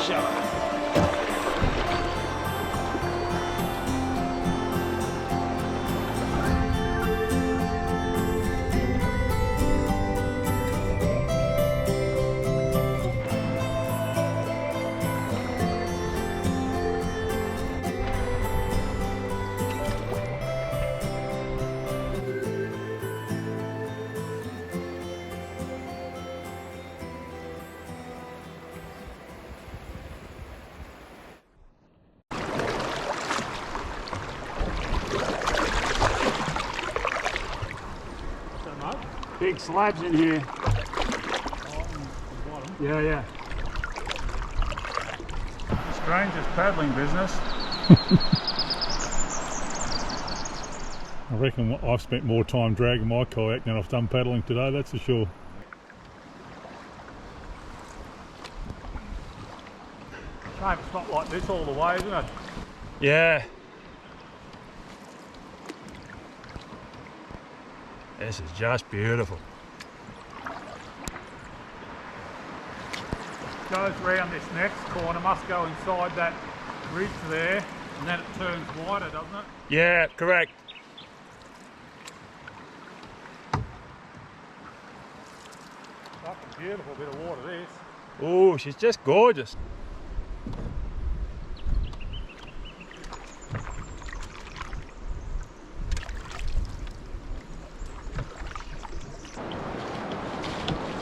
shallow. Big slabs in here. Yeah, yeah. Strangest paddling business. I reckon I've spent more time dragging my kayak than I've done paddling today, that's for sure. Shame it's not like this all the way, isn't it? Yeah. This is just beautiful. Goes round this next corner, must go inside that ridge there, and then it turns wider, doesn't it? Yeah, correct. Fucking beautiful bit of water this. Oh, she's just gorgeous.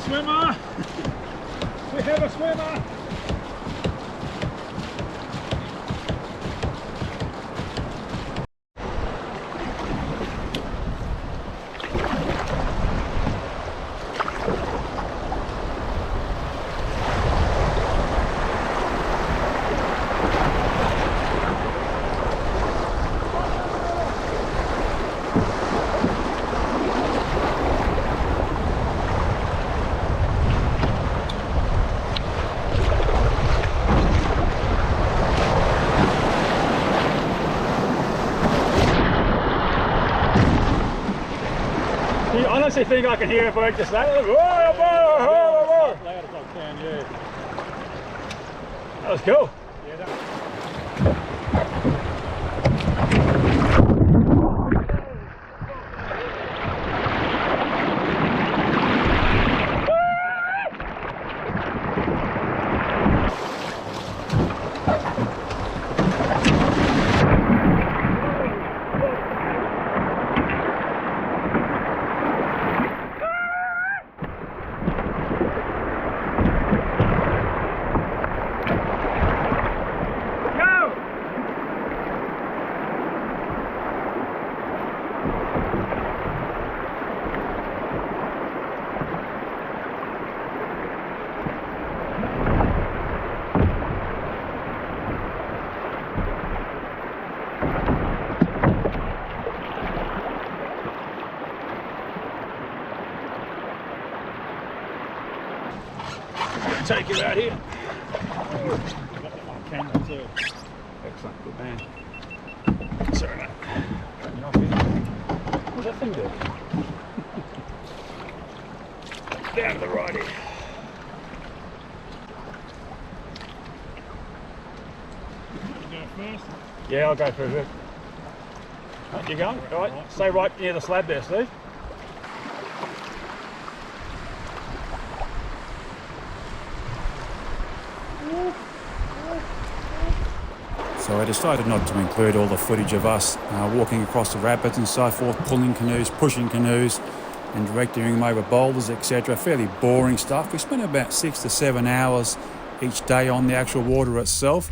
Swimmer! We have a swimmer! You honestly think I can hear if I just say, loud as I can, yeah. That was cool. Take it out here. Camera too. Excellent, good man. Sorry, mate. Cutting you off here. What's that thing do? Down to the righty. You go first? Yeah, I'll go for a bit. Right, you going? All right. Stay right near the slab there, Steve. So I decided not to include all the footage of us walking across the rapids and so forth, pulling canoes, pushing canoes and directing them over boulders, etc. Fairly boring stuff. We spent about 6 to 7 hours each day on the actual water itself.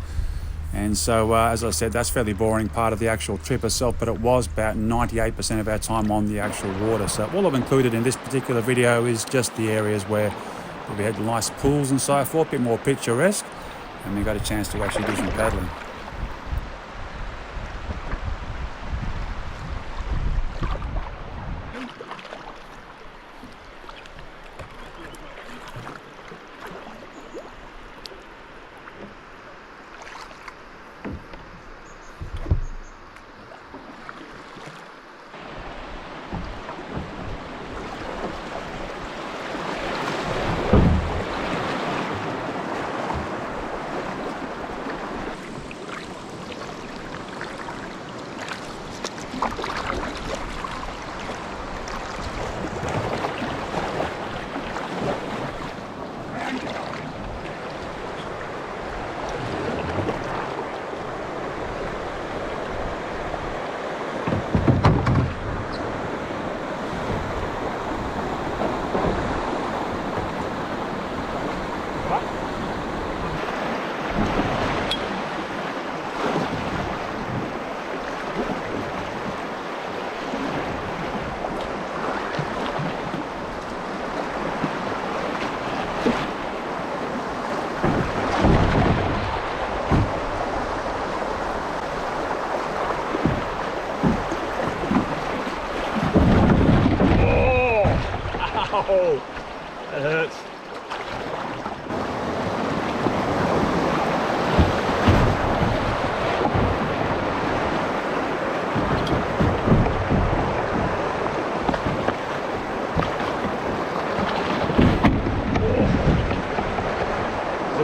And so, as I said, that's fairly boring part of the actual trip itself, but it was about 98% of our time on the actual water. So all I've included in this particular video is just the areas where we had nice pools and so forth, a bit more picturesque, and we got a chance to actually do some paddling.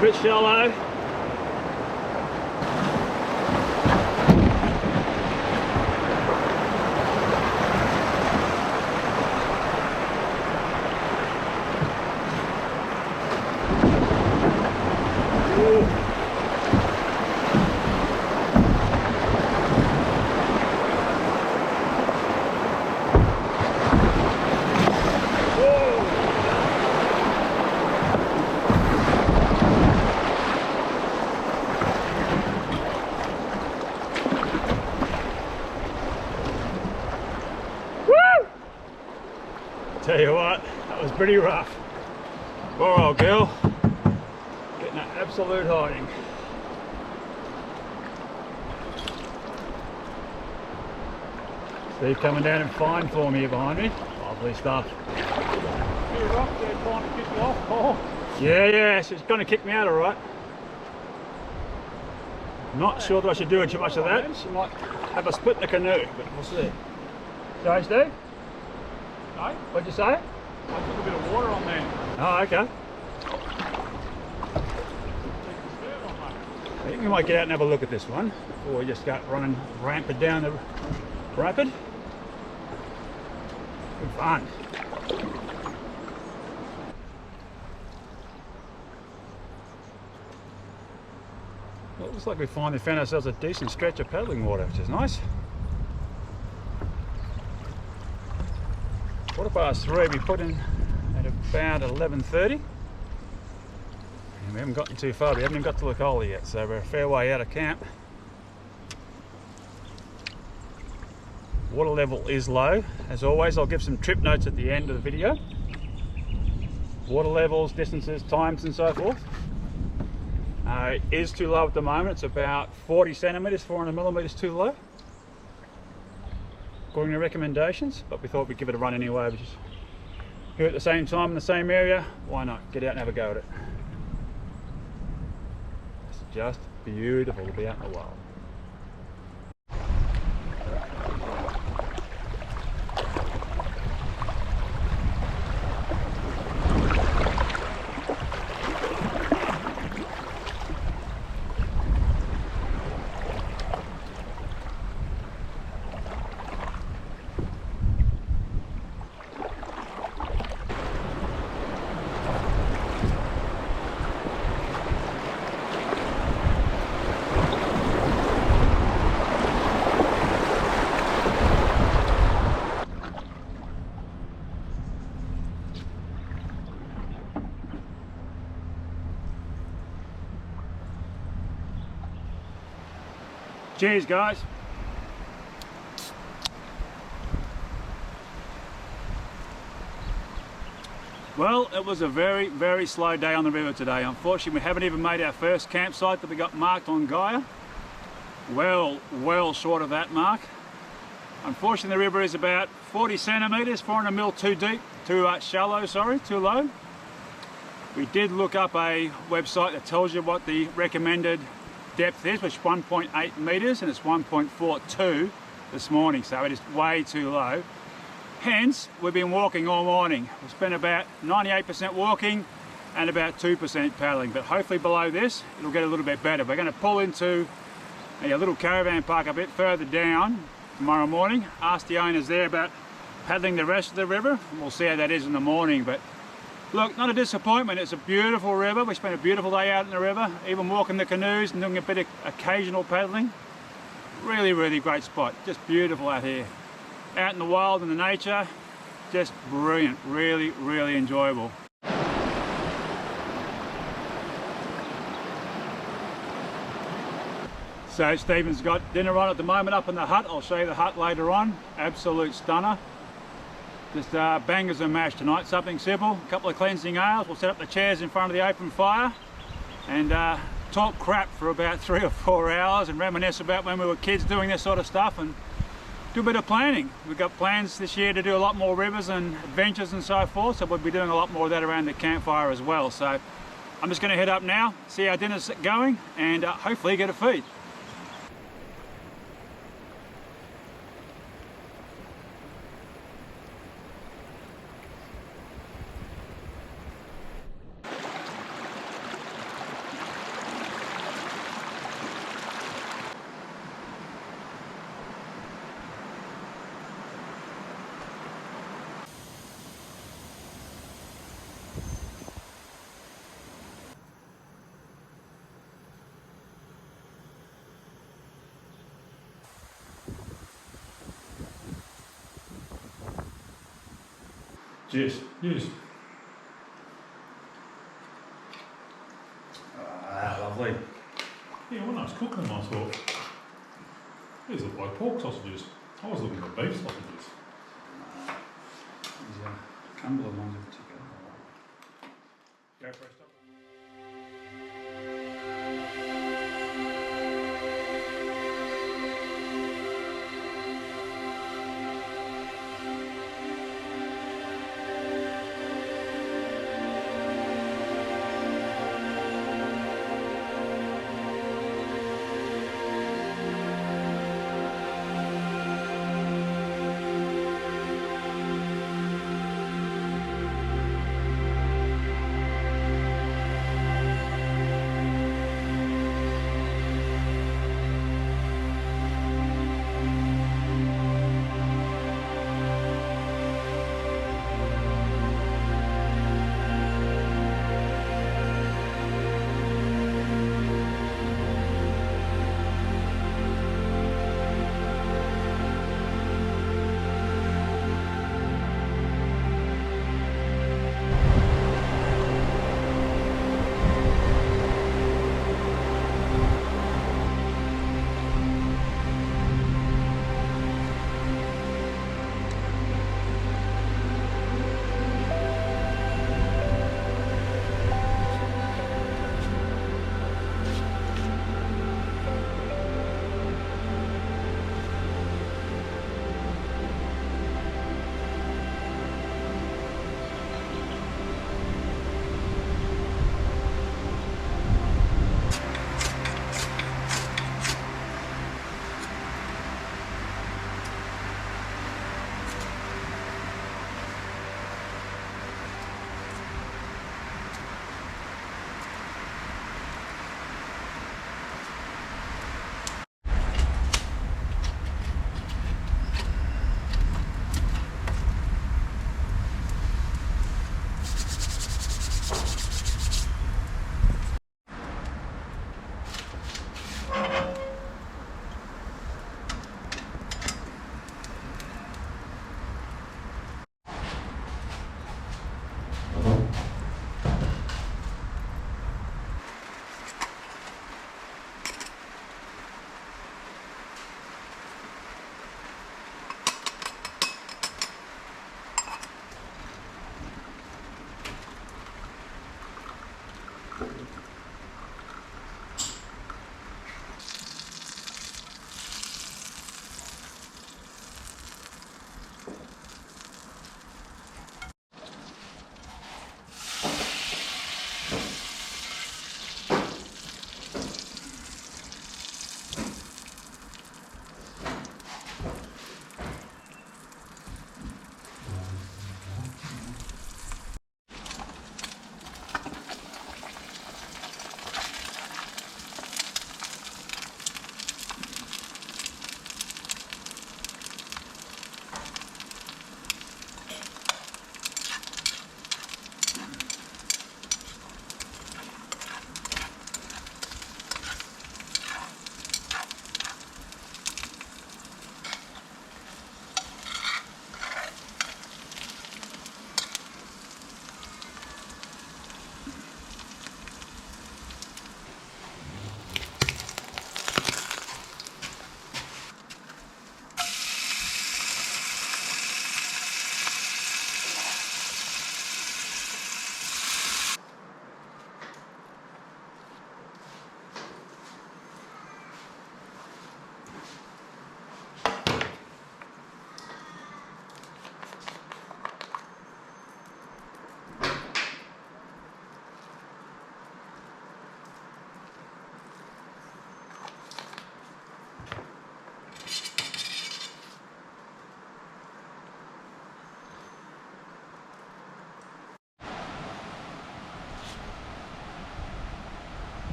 a bit shallow. Tell you what, that was pretty rough. Poor old girl, getting an absolute hiding. Steve coming down and fine for me here behind me. Lovely stuff. Bit of rock there trying to kick you off, Paul. Yeah, she's going to kick me out all right. Not sure that I should do too much of that. She might have a split in the canoe, but we'll see. Sorry, Steve? No? What'd you say? I took a bit of water on there. Oh, okay. I think we might get out and have a look at this one before we just start running rampant down the rapid. Good fun. Well, it looks like we finally found ourselves a decent stretch of paddling water, which is nice. 3:15 we put in at about 11:30. And we haven't gotten too far, we haven't even got to Lucola yet, so we're a fair way out of camp. Water level is low. As always, I'll give some trip notes at the end of the video. Water levels, distances, times and so forth. It is too low at the moment. It's about 40 centimetres, 400 millimetres too low, according to recommendations, but we thought we'd give it a run anyway, which is here at the same time in the same area. Why not get out and have a go at it? It's just beautiful to be out in the wild. Cheers, guys. Well, it was a very, very slow day on the river today. Unfortunately, we haven't even made our first campsite that we got marked on Gaia. Well short of that mark. Unfortunately, the river is about 40 centimetres, 400 mil too deep, too low. We did look up a website that tells you what the recommended depth is, which is 1.8 metres, and it's 1.42 this morning, so it is way too low. Hence, we've been walking all morning. We've spent about 98% walking and about 2% paddling, but hopefully below this it'll get a little bit better. We're going to pull into a little caravan park a bit further down tomorrow morning, ask the owners there about paddling the rest of the river, and we'll see how that is in the morning. But look, not a disappointment. It's a beautiful river. We spent a beautiful day out in the river, even walking the canoes and doing a bit of occasional paddling. Really great spot. Just beautiful out here. Out in the wild, in the nature, just brilliant. Really enjoyable. So Stephen's got dinner on at the moment up in the hut. I'll show you the hut later on. Absolute stunner. Just bangers and mash tonight, something simple. A couple of cleansing ales. We'll set up the chairs in front of the open fire and talk crap for about 3 or 4 hours and reminisce about when we were kids doing this sort of stuff and do a bit of planning. We've got plans this year to do a lot more rivers and adventures and so forth, so we'll be doing a lot more of that around the campfire as well. So I'm just going to head up now, see how dinner's going, and hopefully get a feed. Yes. Ah, lovely. Yeah, when I was cooking them, I thought, these look like pork sausages. I was looking for beef sausages. These are Cumberland ones in particular. Go for a stop.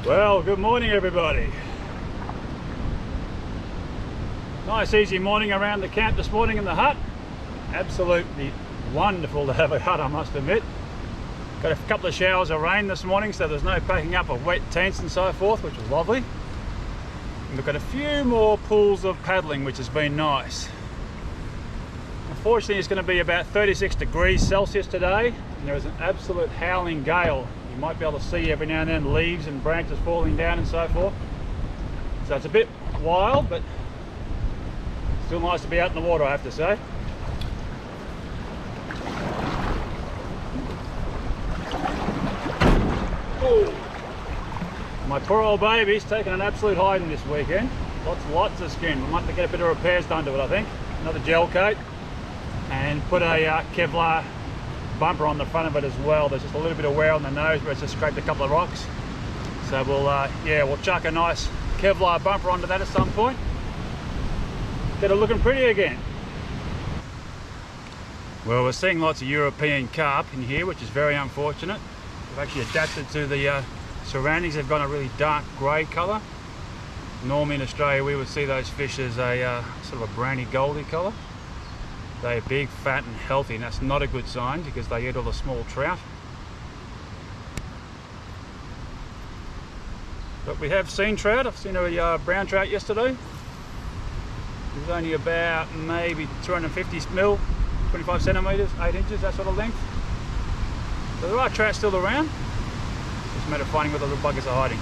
Well, good morning everybody. Nice easy morning around the camp this morning in the hut. Absolutely wonderful to have a hut, I must admit. Got a couple of showers of rain this morning, so there's no packing up of wet tents and so forth, which was lovely. And we've got a few more pools of paddling, which has been nice. Unfortunately, it's going to be about 36 degrees Celsius today, and there is an absolute howling gale. You might be able to see every now and then leaves and branches falling down and so forth. So it's a bit wild, but still nice to be out in the water, I have to say. Oh. My poor old baby's taken an absolute hiding this weekend. Lots of skin. We might have to get a bit of repairs done to it, I think. Another gel coat, and put a Kevlar bumper on the front of it as well. There's just a little bit of wear on the nose where it's just scraped a couple of rocks. So we'll chuck a nice Kevlar bumper onto that at some point. Get it looking pretty again. Well, we're seeing lots of European carp in here, which is very unfortunate. They've actually adapted to the surroundings. They've got a really dark grey colour. Normally in Australia we would see those fish as a sort of a browny goldy colour. They're big, fat and healthy, and that's not a good sign because they eat all the small trout. But we have seen trout. I've seen a brown trout yesterday. It was only about maybe 250 mil, 25 centimetres, 8 inches, that sort of length. So there are trout still around. It's a matter of finding where the little buggers are hiding.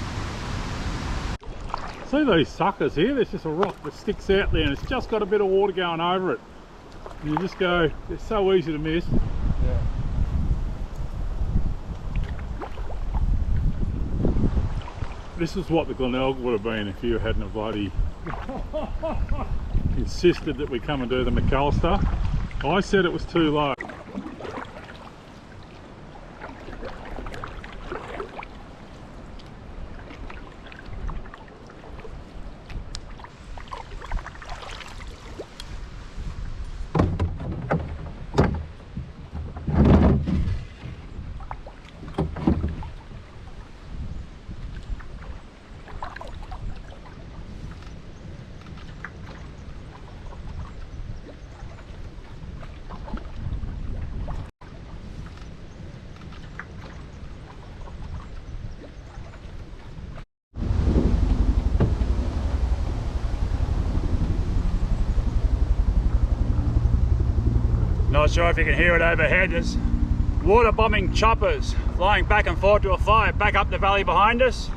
See these suckers here? There's just a rock that sticks out there and it's just got a bit of water going over it. And you just go, it's so easy to miss. Yeah. This is what the Glenelg would have been if you hadn't have bloody insisted that we come and do the MACALISTER. I said it was too low. Not sure if you can hear it overhead. There's water bombing choppers flying back and forth to a fire back up the valley behind us.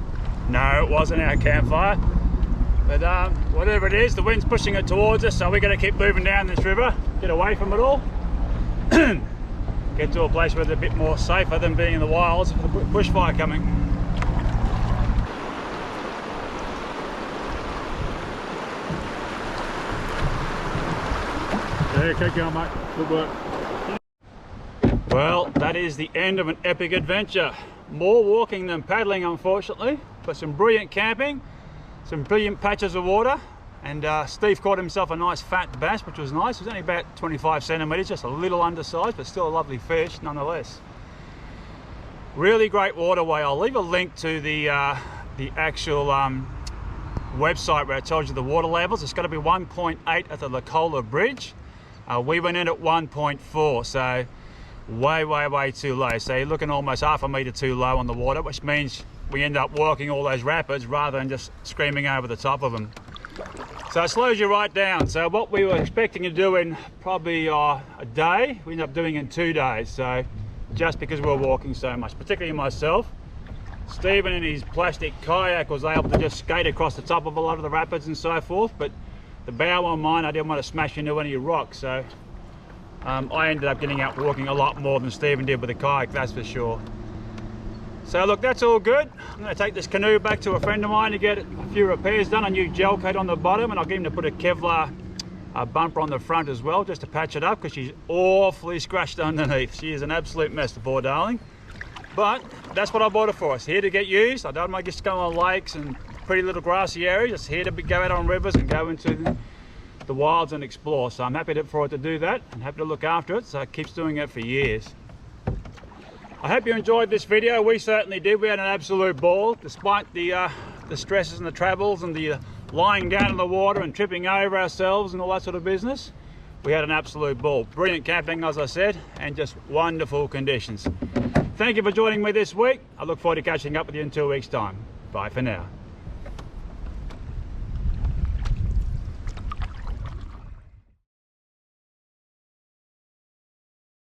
No, it wasn't our campfire. But whatever it is, the wind's pushing it towards us, so we're going to keep moving down this river, get away from it all. Get to a place where it's a bit more safer than being in the wilds with the bushfire coming. Yeah, keep going, mate. Good work. Well, that is the end of an epic adventure. More walking than paddling, unfortunately, but some brilliant camping, some brilliant patches of water, and Steve caught himself a nice fat bass, which was nice. It was only about 25 centimetres, just a little undersized, but still a lovely fish nonetheless. Really great waterway. I'll leave a link to the actual website where it tells you the water levels. It's got to be 1.8 at the Lacola Bridge. We went in at 1.4, so way too low. So you're looking almost half a metre too low on the water, which means we end up walking all those rapids rather than just screaming over the top of them. So it slows you right down. So what we were expecting to do in probably a day, we ended up doing in 2 days. So just because we were walking so much, particularly myself. Stephen in his plastic kayak was able to just skate across the top of a lot of the rapids and so forth, but the bow on mine, I didn't want to smash into any rocks, so I ended up getting out walking a lot more than Stephen did with the kayak, that's for sure. So look, that's all good. I'm going to take this canoe back to a friend of mine to get a few repairs done, a new gel coat on the bottom, and I'll get him to put a Kevlar bumper on the front as well, just to patch it up, because she's awfully scratched underneath. She is an absolute mess, the poor darling. But that's what I bought it for. It's here to get used. I don't mind just going on lakes and pretty little grassy areas. It's here to go out on rivers and go into the wilds and explore. So I'm happy for it to do that and happy to look after it. So it keeps doing it for years. I hope you enjoyed this video. We certainly did. We had an absolute ball, despite the stresses and the travels and the lying down in the water and tripping over ourselves and all that sort of business. We had an absolute ball. Brilliant camping, as I said, and just wonderful conditions. Thank you for joining me this week. I look forward to catching up with you in 2 weeks' time. Bye for now.